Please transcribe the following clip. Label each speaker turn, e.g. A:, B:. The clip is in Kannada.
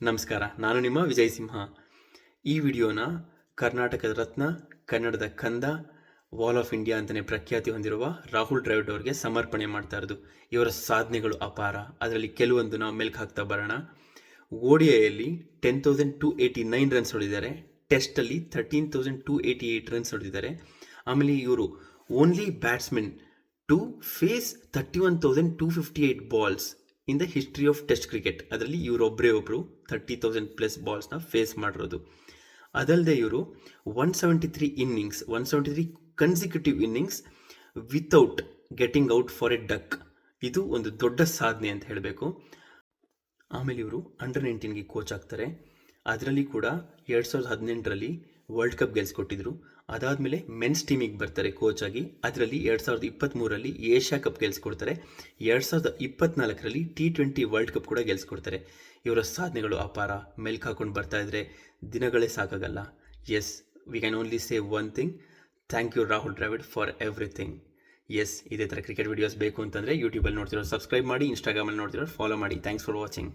A: ನಮಸ್ಕಾರ, ನಾನು ನಿಮ್ಮ ವಿಜಯ್ ಸಿಂಹ. ಈ ವಿಡಿಯೋನ ಕರ್ನಾಟಕದ ರತ್ನ, ಕನ್ನಡದ ಕಂದ, ವಾಲ್ ಆಫ್ ಇಂಡಿಯಾ ಅಂತಲೇ ಪ್ರಖ್ಯಾತಿ ಹೊಂದಿರುವ ರಾಹುಲ್ ದ್ರಾವಿಡ್ ಅವರಿಗೆ ಸಮರ್ಪಣೆ ಮಾಡ್ತಾ ಇರೋದು. ಇವರ ಸಾಧನೆಗಳು ಅಪಾರ. ಅದರಲ್ಲಿ ಕೆಲವೊಂದು ನಾವು ಮೆಲ್ಕು ಹಾಕ್ತಾ ಬರೋಣ. ODIಯಲ್ಲಿ 10,289 ರನ್ಸ್ ಹೊಡೆದಿದ್ದಾರೆ. ಟೆಸ್ಟಲ್ಲಿ 13,288 ರನ್ಸ್ ಹೊಡೆದಿದ್ದಾರೆ. ಆಮೇಲೆ ಇವರು only batsman to face 31,258 balls in the history of test cricket. ಅದರಲ್ಲಿ ಇವರೊಬ್ಬರೇ ಒಬ್ಬರು 30,000+ ಬಾಲ್ಸ್ನ ಫೇಸ್ ಮಾಡಿರೋದು. ಅದಲ್ಲದೆ ಇವರು 173 consecutive innings without getting out for A duck. ಇದು ಒಂದು ದೊಡ್ಡ ಸಾಧನೆ ಅಂತ ಹೇಳಬೇಕು. ಆಮೇಲೆ ಇವರು ಅಂಡರ್-19ಗೆ ಕೋಚ್ ಆಗ್ತಾರೆ. ಅದರಲ್ಲಿ ಕೂಡ 2018ರಲ್ಲಿ ವರ್ಲ್ಡ್ ಕಪ್ ಗೆಲ್ಸ್ಕೊಟ್ಟಿದ್ರು. ಅದಾದಮೇಲೆ ಮೆನ್ಸ್ ಟೀಮಿಗೆ ಬರ್ತಾರೆ ಕೋಚ್ ಆಗಿ. ಅದರಲ್ಲಿ 2023ರಲ್ಲಿ ಏಷ್ಯಾ ಕಪ್ ಗೆಲ್ಸ್ಕೊಡ್ತಾರೆ. 2024ರಲ್ಲಿ T20 ವರ್ಲ್ಡ್ ಕಪ್ ಕೂಡ ಗೆಲ್ಸ್ಕೊಡ್ತಾರೆ. ಇವರ ಸಾಧನೆಗಳು ಅಪಾರ. ಮೆಲ್ಕು ಹಾಕೊಂಡು ಬರ್ತಾ ಇದ್ರೆ ದಿನಗಳೇ ಸಾಕಾಗಲ್ಲ. Yes, we can only say one thing, thank you Rahul Dravid for everything. Yes, ಇದೇ ಥರ ಕ್ರಿಕೆಟ್ ವಿಡಿಯೋಸ್ ಬೇಕು ಅಂತಂದರೆ ಯೂಟ್ಯೂಬಲ್ಲಿ ನೋಡ್ತಿರೋ ಸಬ್ಸ್ಕ್ರೈಬ್ ಮಾಡಿ, ಇನ್ಸ್ಟಾಗ್ರಾಮಲ್ಲಿ ನೋಡ್ತಿರೋ ಫಾಲೋ ಮಾಡಿ. Thanks for watching.